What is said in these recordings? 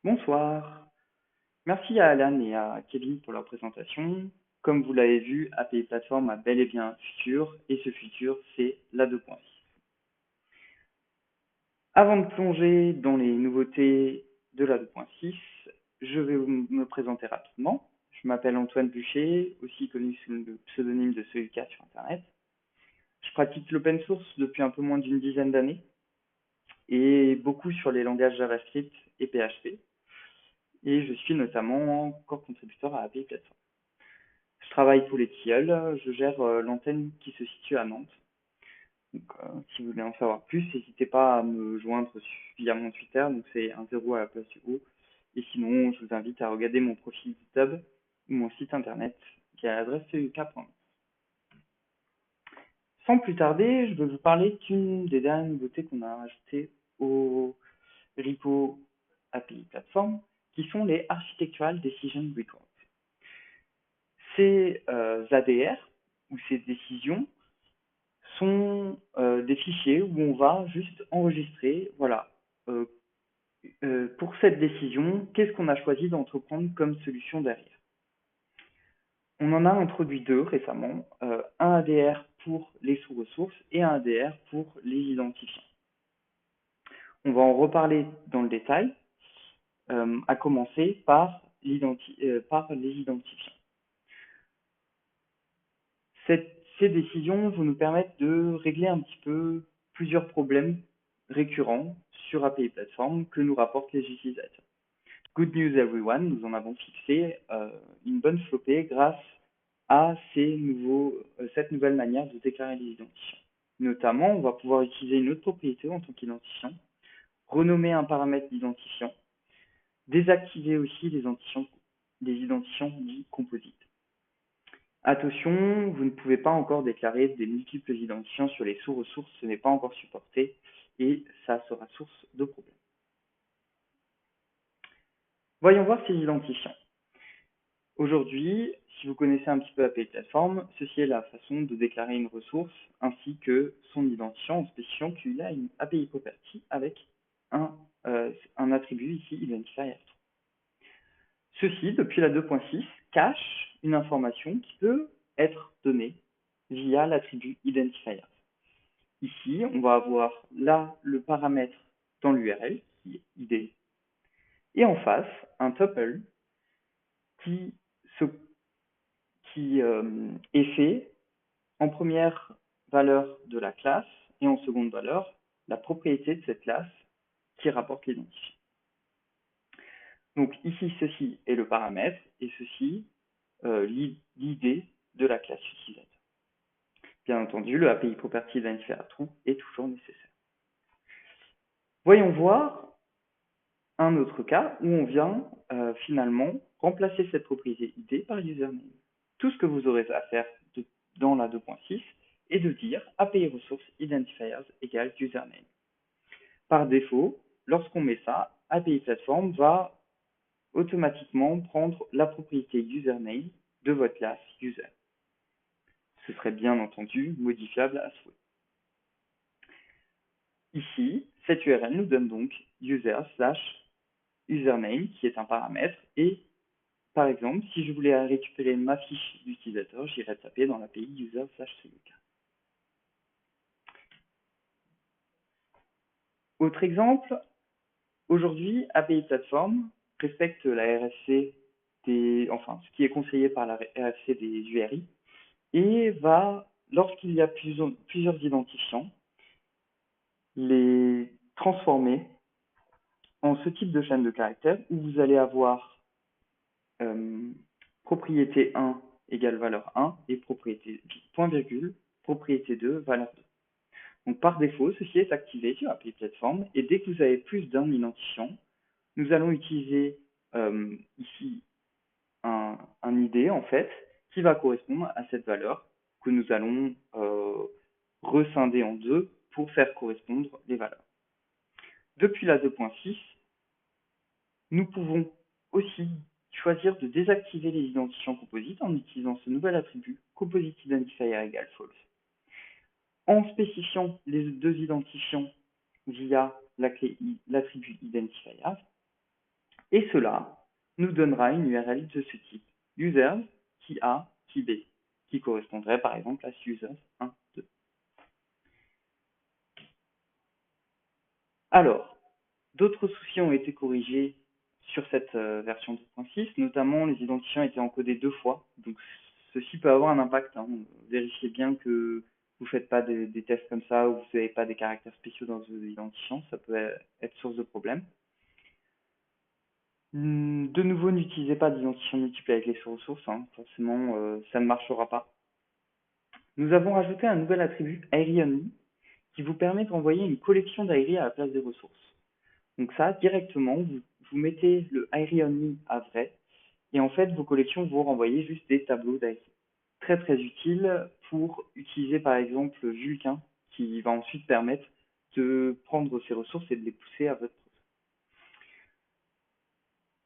Bonsoir. Merci à Alan et à Kevin pour leur présentation. Comme vous l'avez vu, API Platform a bel et bien un futur, et ce futur, c'est la 2.6. Avant de plonger dans les nouveautés de la 2.6, je vais me présenter rapidement. Je m'appelle Antoine Bucher, aussi connu sous le pseudonyme de Solika sur Internet. Je pratique l'open source depuis un peu moins d'une dizaine d'années, et beaucoup sur les langages JavaScript et PHP. Et je suis notamment core contributeur à API Platform. Je travaille pour les Tilleuls, je gère l'antenne qui se situe à Nantes. Donc, si vous voulez en savoir plus, n'hésitez pas à me joindre via mon Twitter, donc c'est un 0 à la place du O. Et sinon, je vous invite à regarder mon profil GitHub ou mon site internet qui est à l'adresse uk.net. Sans plus tarder, je vais vous parler d'une des dernières nouveautés qu'on a ajoutées au repo API Platform, qui sont les Architectural Decision Records. Ces ADR, ou ces décisions, sont des fichiers où on va juste enregistrer, voilà, pour cette décision, qu'est-ce qu'on a choisi d'entreprendre comme solution derrière. On en a introduit deux récemment, un ADR pour les sous-ressources et un ADR pour les identifiants. On va en reparler dans le détail, à commencer par les identifiants. Ces décisions vont nous permettre de régler un petit peu plusieurs problèmes récurrents sur API Platform que nous rapportent les utilisateurs. Good news everyone, nous en avons fixé une bonne flopée grâce à cette nouvelle manière de déclarer les identifiants. Notamment, on va pouvoir utiliser une autre propriété en tant qu'identifiant, renommer un paramètre d'identifiant, désactiver aussi les identifiants dits composites. Attention, vous ne pouvez pas encore déclarer des multiples identifiants sur les sous-ressources, ce n'est pas encore supporté et ça sera source de problèmes. Voyons voir ces identifiants. Aujourd'hui, si vous connaissez un petit peu API Platform, ceci est la façon de déclarer une ressource ainsi que son identifiant en spécifiant qu'il a une API property avec un attribut ici identifier. Ceci, depuis la 2.6, cache une information qui peut être donnée via l'attribut identifier. Ici, on va avoir là le paramètre dans l'URL, qui est ID, et en face, un tuple qui est fait en première valeur de la classe et en seconde valeur la propriété de cette classe qui rapporte l'identifiant. Donc ici, ceci est le paramètre et ceci l'id de la classe utilisateur. Bien entendu, le API property identifier true est toujours nécessaire. Voyons voir un autre cas où on vient finalement remplacer cette propriété ID par username. Tout ce que vous aurez à faire dans la 2.6 est de dire API resource identifiers égale username. Par défaut, lorsqu'on met ça, API Platform va automatiquement prendre la propriété username de votre classe user. Ce serait bien entendu modifiable à souhait. Ici, cette URL nous donne donc user/username qui est un paramètre et par exemple, si je voulais récupérer ma fiche d'utilisateur, j'irais taper dans l'API user/Solika. Autre exemple, aujourd'hui, API Platform respecte la RFC ce qui est conseillé par la RFC des URI et va, lorsqu'il y a plusieurs identifiants, les transformer en ce type de chaîne de caractères où vous allez avoir propriété 1 égale valeur 1 et propriété point virgule, propriété 2 valeur 2. Donc par défaut, ceci est activé sur API Platform et dès que vous avez plus d'un identifiant, nous allons utiliser ici un ID en fait qui va correspondre à cette valeur que nous allons rescinder en deux pour faire correspondre les valeurs. Depuis la 2.6, nous pouvons aussi choisir de désactiver les identifiants composites en utilisant ce nouvel attribut composite identifier égale false. En spécifiant les deux identifiants via l'attribut identifier Et cela nous donnera une URL de ce type, users qui A, qui B, qui correspondrait par exemple à ce users 1, 2. Alors, d'autres soucis ont été corrigés sur cette version 2.6, notamment les identifiants étaient encodés 2 fois, donc ceci peut avoir un impact. Vérifiez bien que vous ne faites pas des tests comme ça ou vous n'avez pas des caractères spéciaux dans vos identifiants, ça peut être source de problème. De nouveau, n'utilisez pas d'identifiants multiples avec les ressources, forcément ça ne marchera pas. Nous avons rajouté un nouvel attribut IRI-only qui vous permet d'envoyer une collection d'IRI à la place des ressources. Donc ça, directement, vous mettez le IRI-only à vrai et en fait, vos collections vont renvoyer juste des tableaux d'IRI. Très très utile pour utiliser par exemple Vulkan qui va ensuite permettre de prendre ces ressources et de les pousser à votre process.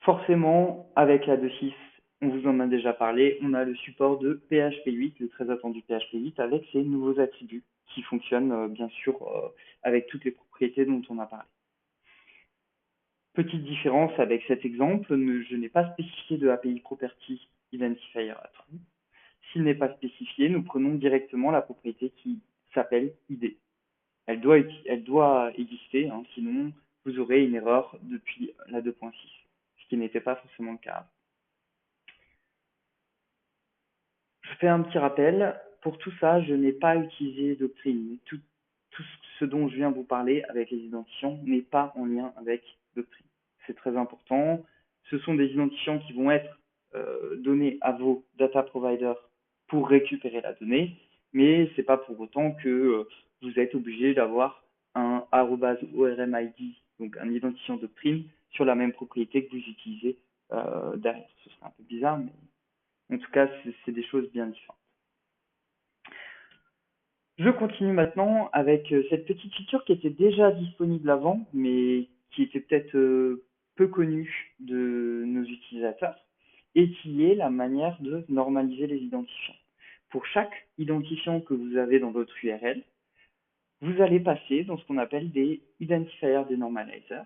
Forcément, avec la 2.6, on vous en a déjà parlé, on a le support de PHP 8, le très attendu PHP 8, avec ses nouveaux attributs qui fonctionnent bien sûr avec toutes les propriétés dont on a parlé. Petite différence avec cet exemple, je n'ai pas spécifié de API Property Identifier à true. S'il n'est pas spécifié, nous prenons directement la propriété qui s'appelle ID. Elle doit exister, sinon vous aurez une erreur depuis la 2.6, ce qui n'était pas forcément le cas. Je fais un petit rappel. Pour tout ça, je n'ai pas utilisé Doctrine. Tout ce dont je viens vous parler avec les identifiants n'est pas en lien avec Doctrine. C'est très important. Ce sont des identifiants qui vont être donnés à vos data providers pour récupérer la donnée, mais ce n'est pas pour autant que vous êtes obligé d'avoir un @ormid, donc un identifiant Doctrine, sur la même propriété que vous utilisez derrière. Ce serait un peu bizarre, mais en tout cas, c'est des choses bien différentes. Je continue maintenant avec cette petite feature qui était déjà disponible avant, mais qui était peut-être peu connue de nos utilisateurs, et qui est la manière de normaliser les identifiants. Pour chaque identifiant que vous avez dans votre URL, vous allez passer dans ce qu'on appelle des identifiers denormalizers.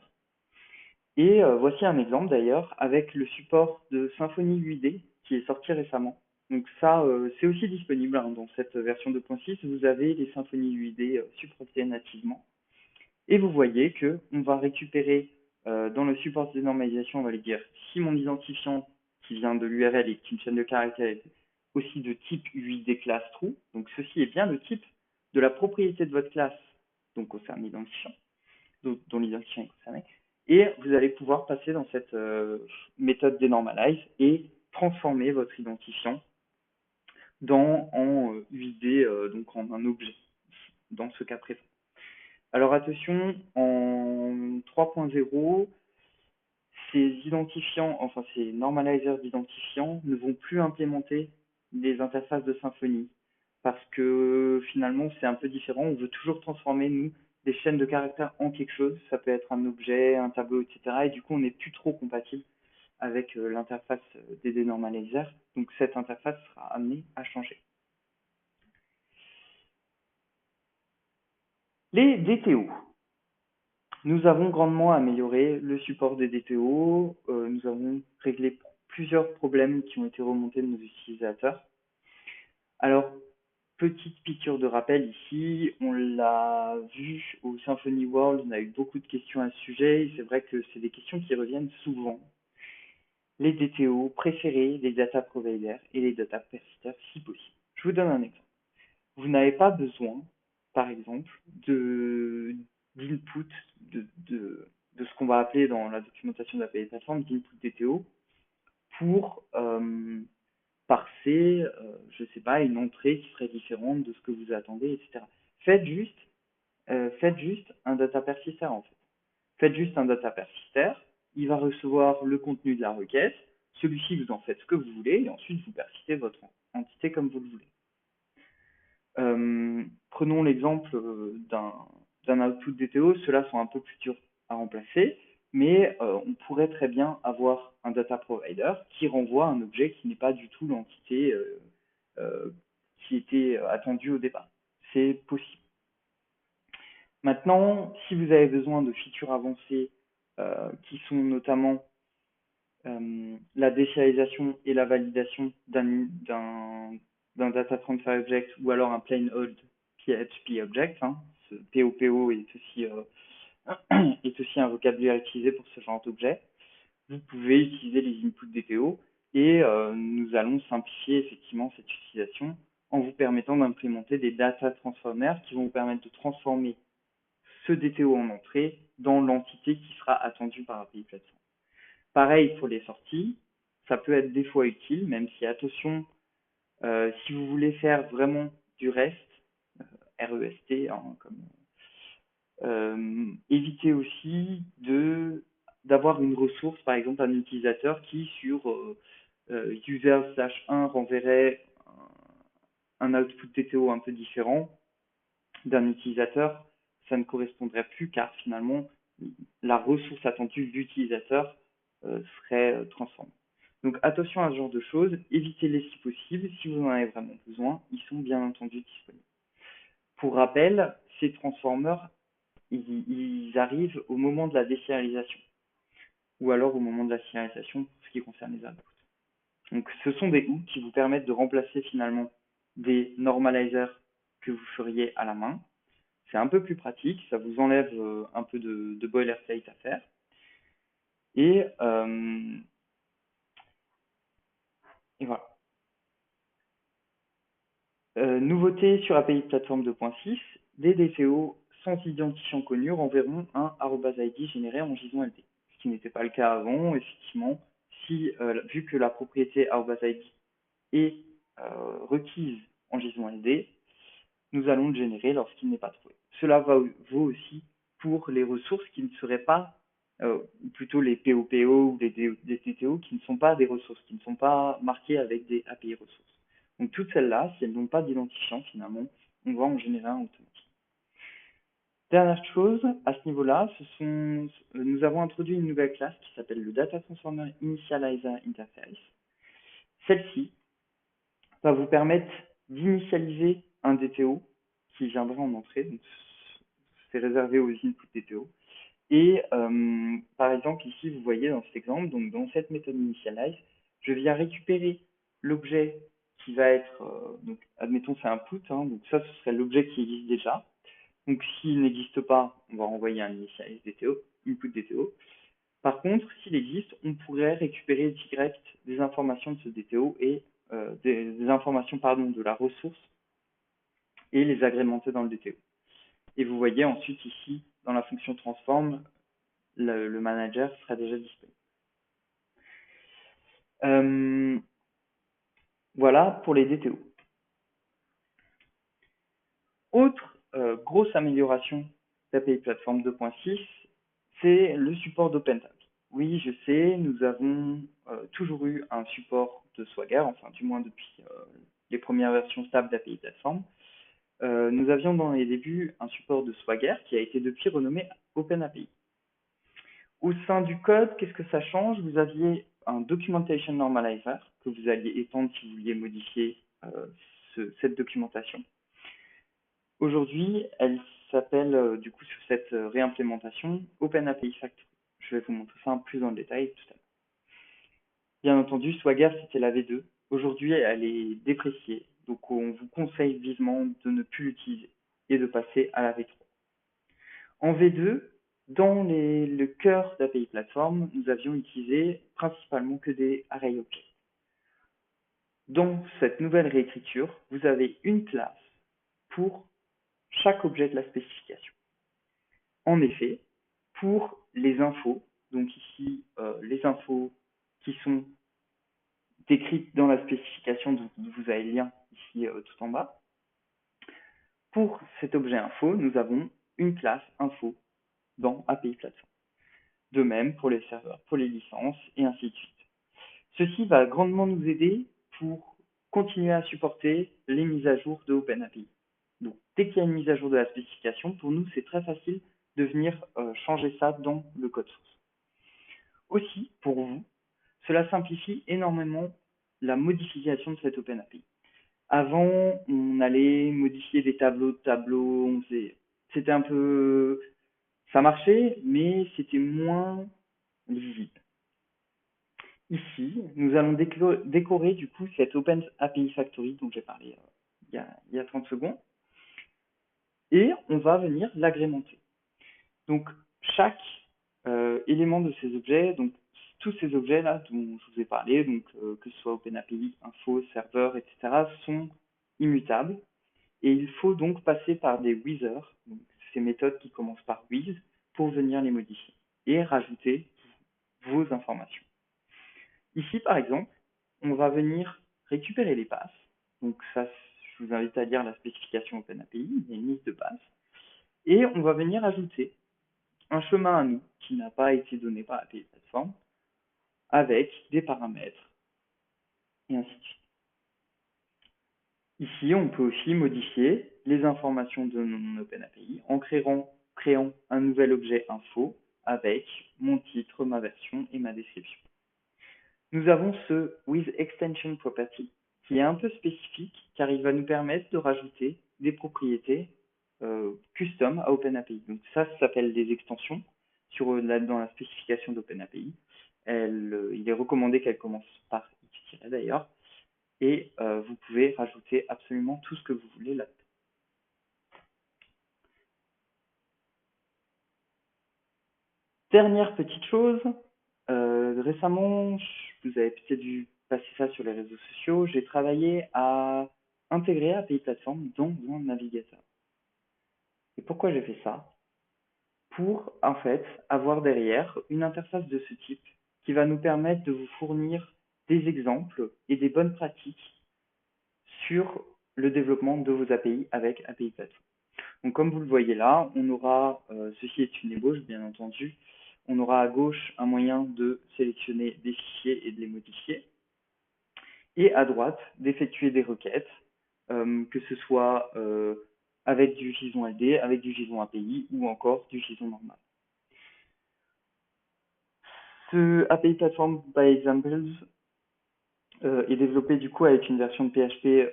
Et voici un exemple d'ailleurs avec le support de Symfony 8D qui est sorti récemment. Donc ça, c'est aussi disponible dans cette version 2.6. Vous avez les Symfony 8D supportés nativement. Et vous voyez qu'on va récupérer dans le support de normalisation, on va lui dire si mon identifiant qui vient de l'URL est une chaîne de caractères aussi de type 8D class true. Donc ceci est bien le type de la propriété de votre classe, donc concerne l'identifiant, dont l'identifiant est concerné. Et vous allez pouvoir passer dans cette méthode denormalize et transformer votre identifiant en 8D, donc en un objet, dans ce cas présent. Alors attention, en 3.0, ces identifiants, enfin ces normalizers d'identifiants ne vont plus implémenter les interfaces de Symfony parce que finalement c'est un peu différent. On veut toujours transformer, nous, des chaînes de caractères en quelque chose. Ça peut être un objet, un tableau, etc. Et du coup, on n'est plus trop compatible avec l'interface des denormalizers. Donc cette interface sera amenée à changer. Les DTO. Nous avons grandement amélioré le support des DTO. Nous avons réglé plusieurs problèmes qui ont été remontés de nos utilisateurs. Alors, petite piqûre de rappel ici, on l'a vu au Symfony World, on a eu beaucoup de questions à ce sujet, et c'est vrai que c'est des questions qui reviennent souvent. Les DTO préférés, les data providers et les data persisters si possible. Je vous donne un exemple. Vous n'avez pas besoin, par exemple, d'input, de ce qu'on va appeler dans la documentation de l'API plateforme d'input DTO pour parser, je ne sais pas, une entrée qui serait différente de ce que vous attendez, etc. Faites juste un data persister en fait. Faites juste un data persister, il va recevoir le contenu de la requête, celui-ci vous en faites ce que vous voulez et ensuite vous persistez votre entité comme vous le voulez. Prenons l'exemple d'un output DTO, ceux-là sont un peu plus durs à remplacer, mais on pourrait très bien avoir un data provider qui renvoie un objet qui n'est pas du tout l'entité qui était attendue au départ. C'est possible. Maintenant, si vous avez besoin de features avancées qui sont notamment la désérialisation et la validation d'un data transfer object ou alors un plain old PHP object. Hein. Ce POPO est aussi un vocabulaire utilisé pour ce genre d'objet. Vous pouvez utiliser les inputs DTO et nous allons simplifier effectivement cette utilisation en vous permettant d'implémenter des data transformers qui vont vous permettre de transformer ce DTO en entrée dans l'entité qui sera attendue par API Platform. Pareil pour les sorties, ça peut être des fois utile, même si attention, si vous voulez faire vraiment du REST, REST, hein, évitez aussi d'avoir une ressource, par exemple un utilisateur qui sur user/1 renverrait un output TTO un peu différent d'un utilisateur, ça ne correspondrait plus car finalement la ressource attendue de l'utilisateur serait transformée. Donc attention à ce genre de choses, évitez-les si possible, si vous en avez vraiment besoin, ils sont bien entendu disponibles. Pour rappel, ces transformers, ils arrivent au moment de la désérialisation, ou alors au moment de la serialisation pour ce qui concerne les outputs. Donc ce sont des hooks qui vous permettent de remplacer finalement des normalizers que vous feriez à la main. C'est un peu plus pratique, ça vous enlève un peu de boilerplate à faire. Et voilà. Nouveauté sur API Platform 2.6, des DTO sans identifiant connu renverront un @id généré en JSON-LD. Ce qui n'était pas le cas avant, effectivement, vu que la propriété @id est requise en JSON-LD, nous allons le générer lorsqu'il n'est pas trouvé. Cela vaut aussi pour les ressources qui ne seraient pas, plutôt les POPO ou des TTO qui ne sont pas des ressources, qui ne sont pas marquées avec des API ressources. Donc toutes celles-là, si elles n'ont pas d'identifiant finalement, on va en générer un automatique. Dernière chose, à ce niveau-là, nous avons introduit une nouvelle classe qui s'appelle le Data Transformer Initializer Interface. Celle-ci va vous permettre d'initialiser un DTO qui viendra en entrée, donc c'est réservé aux inputs DTO. Et par exemple, ici, vous voyez dans cet exemple, donc dans cette méthode initialize, je viens récupérer l'objet qui va être, donc admettons c'est un put, hein, donc ça ce serait l'objet qui existe déjà. Donc s'il n'existe pas, on va renvoyer un initialize DTO, input DTO. Par contre, s'il existe, on pourrait récupérer direct des informations de ce DTO et des informations de la ressource et les agrémenter dans le DTO. Et vous voyez ensuite ici, dans la fonction transform, le manager sera déjà disponible. Voilà pour les DTO. Autre grosse amélioration d'API Platform 2.6, c'est le support d'OpenTAP. Oui, je sais, nous avons toujours eu un support de Swagger, enfin du moins depuis les premières versions stables d'API Platform. Nous avions dans les débuts un support de Swagger qui a été depuis renommé OpenAPI. Au sein du code, qu'est-ce que ça change? Vous aviez un documentation normalizer que vous alliez étendre si vous vouliez modifier cette documentation. Aujourd'hui, elle s'appelle du coup sur cette réimplémentation OpenAPI Factory. Je vais vous montrer ça plus dans le détail tout à l'heure. Bien entendu, Swagger c'était la V2. Aujourd'hui, elle est dépréciée, donc on vous conseille vivement de ne plus l'utiliser et de passer à la V3. En V2, dans le cœur d'API Platform, nous avions utilisé principalement que des array objects. Dans cette nouvelle réécriture, vous avez une classe pour chaque objet de la spécification. En effet, pour les infos, donc ici les infos qui sont décrites dans la spécification, dont vous avez le lien ici tout en bas, pour cet objet info, nous avons une classe info dans API Platform. De même pour les serveurs, pour les licences et ainsi de suite. Ceci va grandement nous aider pour continuer à supporter les mises à jour de OpenAPI. Donc dès qu'il y a une mise à jour de la spécification, pour nous c'est très facile de venir changer ça dans le code source. Aussi, pour vous, cela simplifie énormément la modification de cette OpenAPI. Avant, on allait modifier des tableaux de tableaux, c'était un peu... Ça marchait, mais c'était moins lisible. Ici, nous allons décorer du coup cette Open API Factory dont j'ai parlé il y a 30 secondes et on va venir l'agrémenter. Donc chaque élément de ces objets, donc tous ces objets-là dont je vous ai parlé, donc que ce soit OpenAPI, info, serveur, etc., sont immutables et il faut donc passer par des withers, donc ces méthodes qui commencent par with, pour venir les modifier et rajouter vos informations. Ici, par exemple, on va venir récupérer les passes. Donc ça, je vous invite à lire la spécification OpenAPI, il y a une liste de passes. Et on va venir ajouter un chemin à nous qui n'a pas été donné par l'API Platform avec des paramètres et ainsi de suite. Ici, on peut aussi modifier les informations de mon OpenAPI en créant un nouvel objet info avec mon titre, ma version et ma description. Nous avons ce WithExtension Property qui est un peu spécifique car il va nous permettre de rajouter des propriétés custom à OpenAPI. Donc ça s'appelle des extensions dans la spécification d'OpenAPI. Il est recommandé qu'elle commence par X- d'ailleurs et vous pouvez rajouter absolument tout ce que vous voulez là. Dernière petite chose, récemment, vous avez peut-être vu passer ça sur les réseaux sociaux, j'ai travaillé à intégrer API Platform dans un navigateur. Et pourquoi j'ai fait ça? Pour, en fait, avoir derrière une interface de ce type qui va nous permettre de vous fournir des exemples et des bonnes pratiques sur le développement de vos API avec API Platform. Donc, comme vous le voyez là, on aura, ceci est une ébauche bien entendu, on aura à gauche un moyen de sélectionner des fichiers et de les modifier, et à droite d'effectuer des requêtes, que ce soit avec du JSON LD, avec du JSON API ou encore du JSON normal. Ce API Platform by Examples est développé du coup avec une version de PHP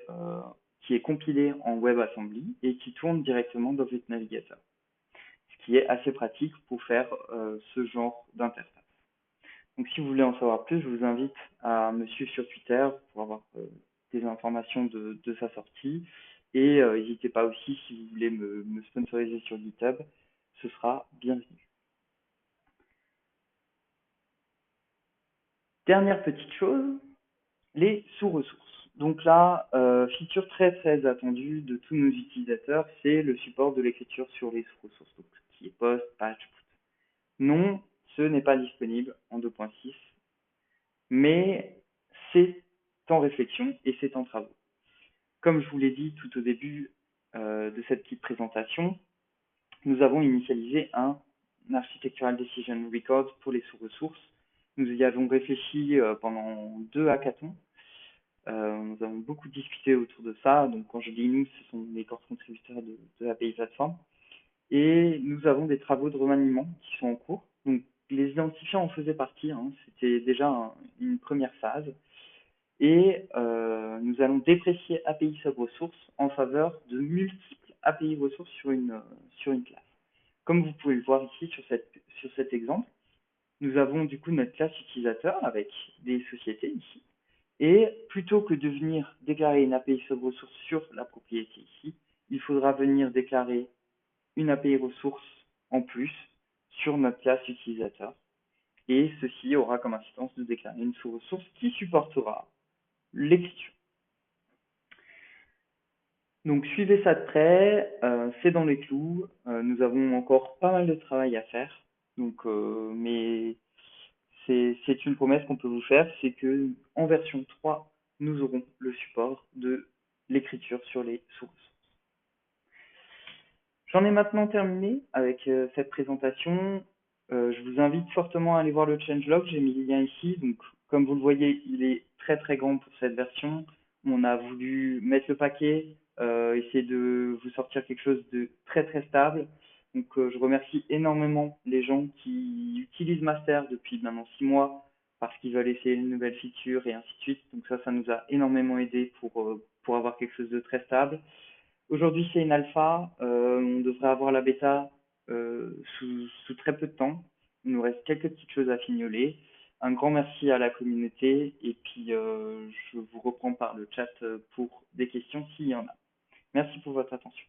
qui est compilée en WebAssembly et qui tourne directement dans votre navigateur, ce qui est assez pratique pour faire ce genre d'interface. Donc si vous voulez en savoir plus, je vous invite à me suivre sur Twitter pour avoir des informations de sa sortie. Et n'hésitez pas aussi, si vous voulez me sponsoriser sur GitHub, ce sera bienvenu. Dernière petite chose, les sous-ressources. Donc là, feature très très attendue de tous nos utilisateurs, c'est le support de l'écriture sur les sous-ressources, donc qui est post, patch, put. Non, ce n'est pas disponible en 2.6, mais c'est en réflexion et c'est en travaux. Comme je vous l'ai dit tout au début de cette petite présentation, nous avons initialisé un Architectural Decision Record pour les sous-ressources. Nous y avons réfléchi pendant 2 hackathons. Nous avons beaucoup discuté autour de ça. Donc, quand je dis nous, ce sont les corps contributeurs de l'API Platform. Et nous avons des travaux de remaniement qui sont en cours. Donc, les identifiants en faisaient partie. Hein. C'était déjà une première phase. Et nous allons déprécier API sub-ressources en faveur de multiples API ressources sur une classe. Comme vous pouvez le voir ici sur cet exemple, nous avons du coup notre classe utilisateur avec des sociétés ici. Et plutôt que de venir déclarer une API sub-ressource sur la propriété ici, il faudra venir déclarer une API ressource en plus sur notre classe utilisateur. Et ceci aura comme incidence de déclarer une sous-ressource qui supportera l'écriture. Donc suivez ça de près, c'est dans les clous. Nous avons encore pas mal de travail à faire. Donc, mais c'est une promesse qu'on peut vous faire, c'est que en version 3, nous aurons le support de l'écriture sur les sources. J'en ai maintenant terminé avec cette présentation. Je vous invite fortement à aller voir le changelog, j'ai mis le lien ici. Donc, comme vous le voyez, il est très très grand pour cette version. On a voulu mettre le paquet, essayer de vous sortir quelque chose de très très stable. Donc, je remercie énormément les gens qui utilisent Master depuis maintenant 6 mois parce qu'ils veulent essayer une nouvelle feature et ainsi de suite. Donc ça nous a énormément aidé pour avoir quelque chose de très stable. Aujourd'hui, c'est une alpha. On devrait avoir la bêta sous très peu de temps. Il nous reste quelques petites choses à fignoler. Un grand merci à la communauté et puis je vous reprends par le chat pour des questions s'il y en a. Merci pour votre attention.